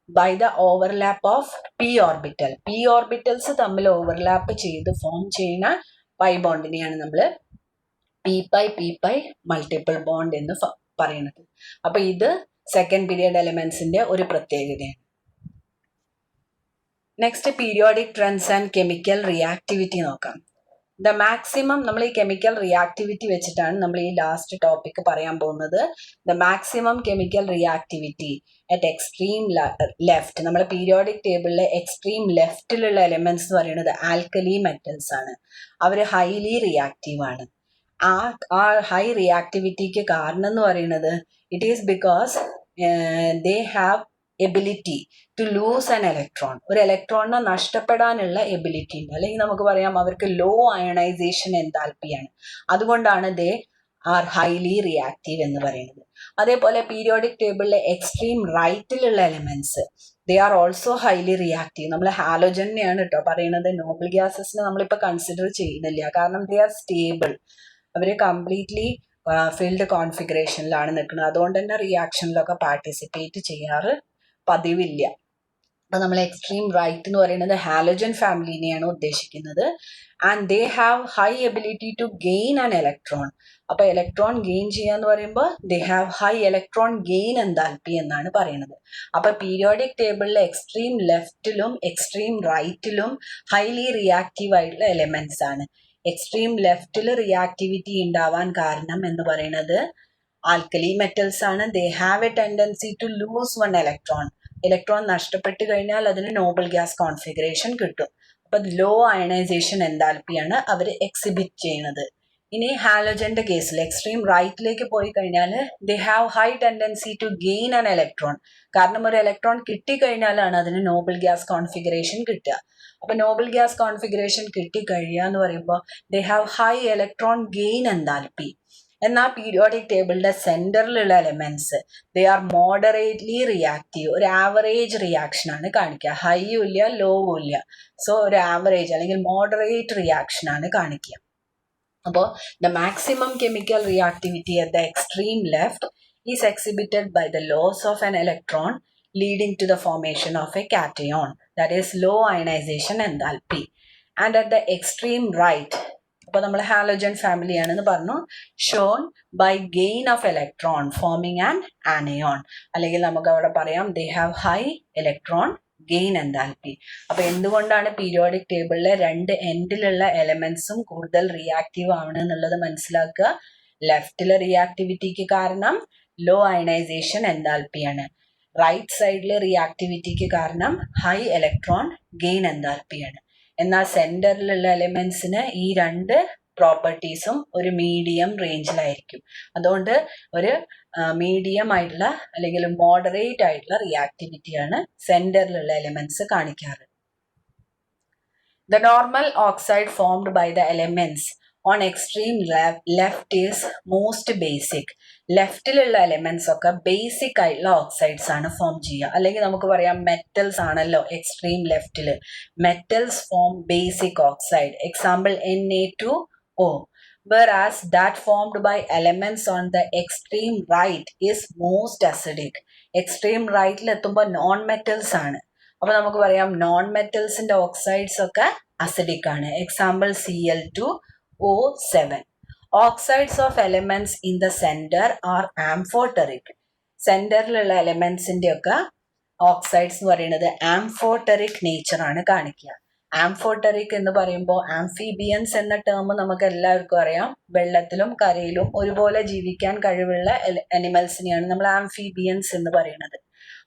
by the overlap of p orbital. p orbitals തമ്മിൽ ഓവർലാപ്പ് ചെയ്ത് ഫോം ചെയ്യുന്ന പൈ ബോണ്ടിനെയാണ് നമ്മൾ p-pi മൾട്ടിപ്പിൾ ബോണ്ട് എന്ന് പറയുന്നത്. അപ്പൊ ഇത് സെക്കൻഡ് പീരിയഡ് എലമെന്റ്സിന്റെ ഒരു പ്രത്യേകതയാണ്. Next periodic trends and chemical reactivity നോക്കാം. ദ മാക്സിമം, നമ്മൾ ഈ കെമിക്കൽ റിയാക്ടിവിറ്റി വെച്ചിട്ടാണ് നമ്മൾ ഈ ലാസ്റ്റ് ടോപ്പിക് പറയാൻ പോകുന്നത്. The maximum chemical reactivity at extreme left. നമ്മുടെ പീരിയോഡിക് ടേബിളിലെ എക്സ്ട്രീം ലെഫ്റ്റിലുള്ള എലിമെന്റ്സ് എന്ന് പറയുന്നത് ആൽക്കലി മെറ്റൽസ് ആണ്. അവർ ഹൈലി റിയാക്റ്റീവ് ആണ്. ആ ഹൈ റിയാക്ടിവിറ്റിക്ക് കാരണം എന്ന് പറയുന്നത് it is because they have ability to lose an electron. ഒരു ഇലക്ട്രോണിനെ നഷ്ടപ്പെടാനുള്ള എബിലിറ്റി ഉണ്ട്. അല്ലെങ്കിൽ നമുക്ക് പറയാം അവർക്ക് ലോ അയണൈസേഷൻ എൻതാൽപ്പിയാണ്. അതുകൊണ്ടാണ് ദേ ആർ ഹൈലി റിയാക്റ്റീവ് എന്ന് പറയുന്നത്. അതേപോലെ പീരിയോഡിക് ടേബിളിലെ എക്സ്ട്രീം റൈറ്റിലുള്ള elements they are also highly reactive. നമ്മൾ ഹാലോജനെയാണ് കേട്ടോ പറയുന്നത്. നോബിൾ ഗ്യാസസിനെ നമ്മളിപ്പോൾ കൺസിഡർ ചെയ്യുന്നില്ല, കാരണം ദേ ആർ സ്റ്റേബിൾ. അവർ കംപ്ലീറ്റ്ലി ഫീൽഡ് കോൺഫിഗറേഷനിലാണ് നിൽക്കുന്നത്. അതുകൊണ്ട് തന്നെ റിയാക്ഷനിലൊക്കെ പാർട്ടിസിപ്പേറ്റ് ചെയ്യാറ് പതിവില്ല. അപ്പൊ നമ്മൾ എക്സ്ട്രീം റൈറ്റ് എന്ന് പറയുന്നത് ഹാലോജൻ ഫാമിലിനെയാണ് ഉദ്ദേശിക്കുന്നത്. And they have high ability to gain an electron. അപ്പൊ ഇലക്ട്രോൺ ഗെയിൻ ചെയ്യാന്ന് പറയുമ്പോൾ they have high electron gain enthalpy എന്നാണ് പറയുന്നത്. അപ്പൊ പീരിയോഡിക് ടേബിളിലെ എക്സ്ട്രീം ലെഫ്റ്റിലും എക്സ്ട്രീം റൈറ്റിലും ഹൈലി റിയാക്റ്റീവ് ആയിട്ടുള്ള എലിമെന്റ്സ് ആണ്. എക്സ്ട്രീം ലെഫ്റ്റിൽ റിയാക്ടിവിറ്റി ഉണ്ടാവാൻ കാരണം എന്ന് പറയുന്നത് ആൽക്കലി മെറ്റൽസ് ആണ്. They have a tendency to lose one electron. Electron നഷ്ടപ്പെട്ട് കഴിഞ്ഞാൽ അതിന് നോബിൾ ഗ്യാസ് കോൺഫിഗറേഷൻ കിട്ടും. അപ്പൊ ലോ അയണൈസേഷൻ എൻതാൽപ്പിയാണ് അവർ എക്സിബിറ്റ് ചെയ്യുന്നത്. ഇനി ഹാലോജന്റെ കേസിൽ എക്സ്ട്രീം റൈറ്റിലേക്ക് പോയി കഴിഞ്ഞാൽ they have high tendency to gain an electron. കാരണം ഒരു ഇലക്ട്രോൺ കിട്ടിക്കഴിഞ്ഞാലാണ് അതിന് നോബിൾ ഗ്യാസ് കോൺഫിഗറേഷൻ കിട്ടുക. അപ്പൊ നോബിൾ ഗ്യാസ് കോൺഫിഗറേഷൻ കിട്ടിക്കഴിയുക എന്ന് പറയുമ്പോൾ they have high electron gain enthalpy. എന്നാൽ പീരിയോഡിക് ടേബിളിന്റെ സെന്ററിലുള്ള elements they are moderately reactive. ഒരു ആവറേജ് റിയാക്ഷൻ ആണ് കാണിക്കുക. ഹൈയും ഇല്ല ലോവും ഇല്ല. സോ ഒരു ആവറേജ് അല്ലെങ്കിൽ മോഡറേറ്റ് റിയാക്ഷൻ ആണ് കാണിക്കുക. അപ്പോൾ the maximum chemical reactivity at the extreme left is exhibited by the loss of an electron leading to the formation of a cation, that is low ionization enthalpy. And at the extreme right, അപ്പോൾ നമ്മൾ ഹാലോജൻ ഫാമിലി ആണെന്ന് പറഞ്ഞു, shown by gain of electron forming an anion, അല്ലെങ്കിൽ നമുക്ക് അവിടെ പറയാം they have high electron gain enthalpy. അപ്പൊ എന്തുകൊണ്ടാണ് പീരിയോഡിക് ടേബിളിലെ രണ്ട് എൻഡിലുള്ള എലമെന്റ്സും കൂടുതൽ റിയാക്റ്റീവ് ആണ് എന്നുള്ളത് മനസ്സിലാക്കുക. ലെഫ്റ്റിലെ റിയാക്ടിവിറ്റിക്ക് കാരണം ലോ അയണൈസേഷൻ എൻതാൽപ്പിയാണ്. റൈറ്റ് സൈഡിലെ റിയാക്ടിവിറ്റിക്ക് കാരണം ഹൈ ഇലക്ട്രോൺ ഗെയിൻ എൻതാൽപ്പിയാണ്. എന്നാൽ സെന്ററിലുള്ള എലിമെന്റ്സിന് ഈ രണ്ട് പ്രോപ്പർട്ടീസും ഒരു മീഡിയം റേഞ്ചിലായിരിക്കും. അതുകൊണ്ട് ഒരു മീഡിയം ആയിട്ടുള്ള അല്ലെങ്കിൽ മോഡറേറ്റ് ആയിട്ടുള്ള റിയാക്ടിവിറ്റിയാണ് സെന്ററിലുള്ള elements കാണിക്കാറ്. The normal oxide formed by the elements on extreme left is most basic. ലെഫ്റ്റിലുള്ള എലിമെന്റ്സ് ഒക്കെ ബേസിക് ആയിട്ടുള്ള ഓക്സൈഡ്സ് ആണ് ഫോം ചെയ്യുക. അല്ലെങ്കിൽ നമുക്ക് പറയാം മെറ്റൽസ് ആണല്ലോ എക്സ്ട്രീം ലെഫ്റ്റില്. Metals form basic oxide. Example Na2O. Whereas that formed by elements on the extreme right is most acidic. Extreme റൈറ്റിൽ എത്തുമ്പോൾ നോൺ മെറ്റൽസ് ആണ്. അപ്പൊ നമുക്ക് പറയാം നോൺ മെറ്റൽസിന്റെ ഓക്സൈഡ്സ് ഒക്കെ അസിഡിക് ആണ്. Example Cl2O7. Oxides of elements in the center are amphoteric. സെന്ററിലുള്ള എലിമെന്റ്സിന്റെ ഒക്കെ ഓക്സൈഡ്സ് എന്ന് പറയുന്നത് ആംഫോട്ടറിക് നേച്ചർ ആണ് കാണിക്കുക. ആംഫോട്ടറിക് എന്ന് പറയുമ്പോൾ ആംഫീബിയൻസ് എന്ന ടേം നമുക്ക് എല്ലാവർക്കും അറിയാം. വെള്ളത്തിലും കരയിലും ഒരുപോലെ ജീവിക്കാൻ കഴിവുള്ള അനിമൽസിനെയാണ് നമ്മൾ ആംഫീബിയൻസ് എന്ന് പറയുന്നത്.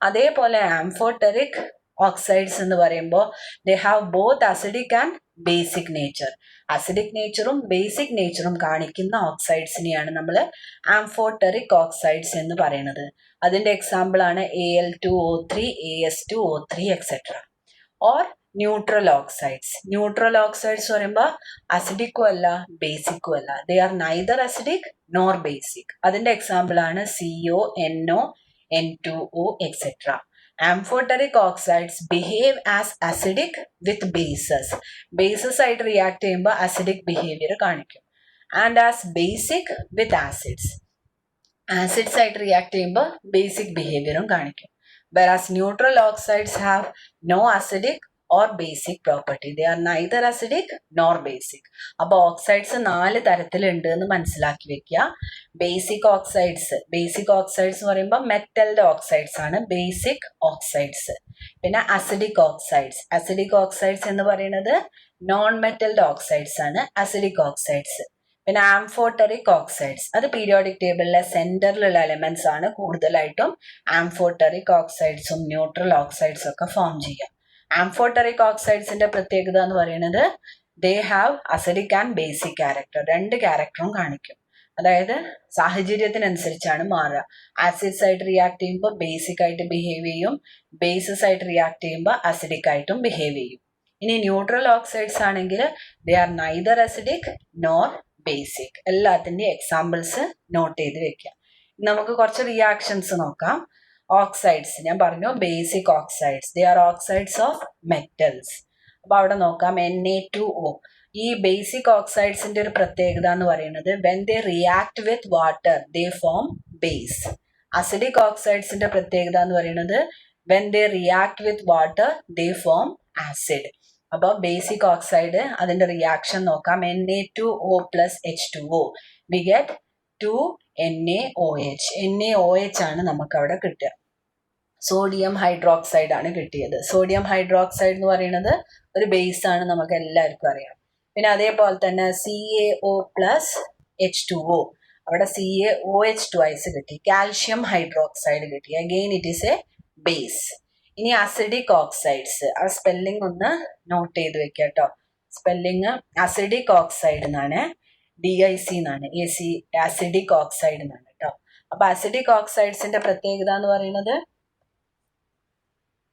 അതേപോലെ ആംഫോട്ടറിക് ഓക്സൈഡ്സ് എന്ന് പറയുമ്പോൾ they have both acidic and basic nature. Acidic നേച്ചറും ബേസിക് നേച്ചറും കാണിക്കുന്ന ഓക്സൈഡ്സിനെയാണ് നമ്മൾ ആംഫോട്ടറിക് ഓക്സൈഡ്സ് എന്ന് പറയുന്നത്. അതിന്റെ എക്സാമ്പിൾ ആണ് Al2O3, As2O3 etcetera. Or neutral oxides. Neutral oxides പറയുമ്പോൾ അസിഡിക്കും അല്ല ബേസിക്കും അല്ല. They are neither acidic nor basic. അതിന്റെ എക്സാമ്പിൾ ആണ് CO, NO, N2O etcetera. Amphoteric oxides behave as acidic with bases. Bases ആയിട്ട് റിയാക്ട് ചെയ്യുമ്പോൾ acidic behavior കാണിക്കും. And as basic with acids. Acids ആയിട്ട് റിയാക്ട് ചെയ്യുമ്പോൾ basic behavior കാണിക്കും. Whereas neutral oxides have no acidic or basic property. They are neither acidic nor basic. അപ്പോൾ ഓക്സൈഡ്സ് 4 തരത്തിലുണ്ട് എന്ന് മനസ്സിലാക്കി വെക്കുക. Basic oxides. ബേസിക് ഓക്സൈഡ്സ് എന്ന് പറയുമ്പോൾ മെറ്റലിന്റെ ഓക്സൈഡ്സ് ആണ് ബേസിക് ഓക്സൈഡ്സ്. പിന്നെ അസിഡിക് ഓക്സൈഡ്സ്. അസിഡിക് ഓക്സൈഡ്സ് എന്ന് പറയുന്നത് നോൺ മെറ്റലിന്റെ ഓക്സൈഡ്സ് ആണ് അസിഡിക് ഓക്സൈഡ്സ്. പിന്നെ ആംഫോട്ടറിക് ഓക്സൈഡ്സ്, അത് പീരിയോഡിക് ടേബിളിലെ സെന്ററിലുള്ള എലിമെന്റ്സ് ആണ് കൂടുതലായിട്ടും ആംഫോട്ടറിക് ഓക്സൈഡ്സും ന്യൂട്രൽ ഓക്സൈഡ്സും ഒക്കെ ഫോം ചെയ്യുക. ആംഫോട്ടറിക് ഓക്സൈഡ്സിന്റെ പ്രത്യേകത എന്ന് പറയുന്നത് they have acidic and basic character. രണ്ട് ക്യാരക്ടറും കാണിക്കും. അതായത് സാഹചര്യത്തിനനുസരിച്ചാണ് മാറുക. ആസിഡ്സ് ആയിട്ട് റിയാക്ട് ചെയ്യുമ്പോൾ ബേസിക് ആയിട്ട് ബിഹേവ് ചെയ്യും. ബേസസ് ആയിട്ട് റിയാക്ട് ചെയ്യുമ്പോൾ അസിഡിക് ആയിട്ടും ബിഹേവ് ചെയ്യും. ഇനി ന്യൂട്രൽ ഓക്സൈഡ്സ് ആണെങ്കിൽ they are neither acidic nor basic. എല്ലാത്തിന്റെ എക്സാമ്പിൾസ് നോട്ട് ചെയ്ത് വെക്കാം. നമുക്ക് കുറച്ച് റിയാക്ഷൻസ് നോക്കാം. ഓക്സൈഡ്സ് ഞാൻ പറഞ്ഞു basic oxides. They are oxides of metals. അപ്പൊ അവിടെ നോക്കാം Na2O. ഈ ബേസിക് ഓക്സൈഡ്സിന്റെ ഒരു പ്രത്യേകത എന്ന് പറയുന്നത് when they react with water they form base. Acidic ഓക്സൈഡ്സിന്റെ പ്രത്യേകത എന്ന് പറയുന്നത് when they react with water they form acid. അപ്പോൾ ബേസിക് ഓക്സൈഡ് അതിന്റെ റിയാക്ഷൻ നോക്കാം. Na2O plus H2O. We get 2NaOH. NaOH ആണ് നമുക്ക് അവിടെ കിട്ടുക. സോഡിയം ഹൈഡ്രോക്സൈഡ് ആണ് കിട്ടിയത്. സോഡിയം ഹൈഡ്രോക്സൈഡ് എന്ന് പറയുന്നത് ഒരു ബേസ് ആണ്, നമുക്ക് എല്ലാവർക്കും അറിയാം. പിന്നെ അതേപോലെ തന്നെ CaO plus H2O. അവിടെ CaOH twice കിട്ടി. കാൽഷ്യം ഹൈഡ്രോക്സൈഡ് കിട്ടി. Again it is A base. ഇനി അസിഡിക് ഓക്സൈഡ്സ്, ആ സ്പെല്ലിംഗ് ഒന്ന് നോട്ട് ചെയ്ത് വെക്കുക കേട്ടോ. സ്പെല്ലിംഗ് അസിഡിക് ഓക്സൈഡ് എന്നാണ്, DIC എന്നാണ്, ആസിഡിക് ഓക്സൈഡ് എന്നാണ് കേട്ടോ. അപ്പൊ അസിഡിക് ഓക്സൈഡ്സിന്റെ പ്രത്യേകത എന്ന് പറയുന്നത്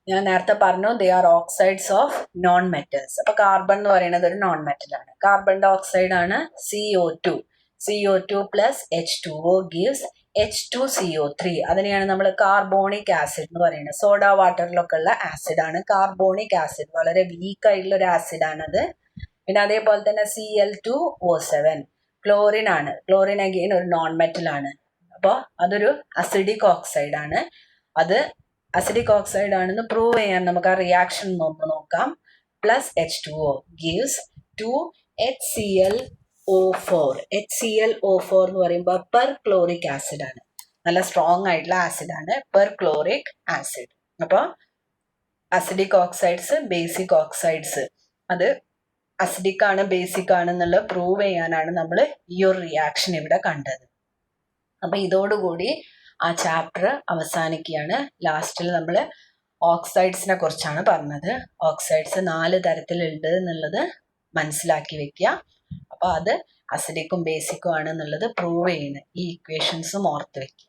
ഞാൻ നേരത്തെ പറഞ്ഞു, they are oxides of non metals. അപ്പൊ കാർബൺ എന്ന് പറയുന്നത് ഒരു നോൺ മെറ്റൽ ആണ്. കാർബണിന്റെ ഓക്സൈഡ് ആണ് CO2. CO2 plus H2O gives H2CO3. അതിനെയാണ് നമ്മൾ കാർബോണിക് ആസിഡ് എന്ന് പറയുന്നത്. സോഡ വാട്ടറിലൊക്കെ ഉള്ള ആസിഡ് ആണ് കാർബോണിക് ആസിഡ്. വളരെ വീക്ക് ആയിട്ടുള്ള ഒരു ആസിഡ് ആണത്. പിന്നെ അതേപോലെ തന്നെ Cl2O7 ക്ലോറിൻ ആണ്. ക്ലോറിൻ അഗെയിൻ ഒരു നോൺ മെറ്റൽ ആണ്. അപ്പോൾ അതൊരു അസിഡിക് ഓക്സൈഡ് ആണ്. അത് അസിഡിക് ഓക്സൈഡ് ആണെന്ന് പ്രൂവ് ചെയ്യാൻ നമുക്ക് ആ റിയാക്ഷൻ ഒന്ന് നോക്കാം. Plus H2O gives 2HClO4. HClO4 എന്ന് പറയുമ്പോൾ പെർ ക്ലോറിക് ആസിഡ് ആണ്. നല്ല സ്ട്രോങ് ആയിട്ടുള്ള ആസിഡ് ആണ് പെർ ക്ലോറിക് ആസിഡ്. അപ്പോൾ അസിഡിക് ഓക്സൈഡ്സ്, ബേസിക് ഓക്സൈഡ്സ്, അത് അസിഡിക് ആണ് ബേസിക് ആണ് എന്നുള്ളത് പ്രൂവ് ചെയ്യാനാണ് നമ്മൾ ഈ ഒരു റിയാക്ഷൻ ഇവിടെ കണ്ടത്. അപ്പൊ ഇതോടുകൂടി ആ ചാപ്റ്റർ അവസാനിക്കുകയാണ്. ലാസ്റ്റിൽ നമ്മൾ ഓക്സൈഡ്സിനെ കുറിച്ചാണ് പറഞ്ഞത്. ഓക്സൈഡ്സ് 4 തരത്തിലുണ്ട് എന്നുള്ളത് മനസ്സിലാക്കി വെക്കുക. അപ്പൊ അത് അസിഡിക്കും ബേസിക്കും ആണ് എന്നുള്ളത് പ്രൂവ് ചെയ്യുന്നത്. ഈ ഇക്വേഷൻസും ഓർത്ത് വെക്കുക.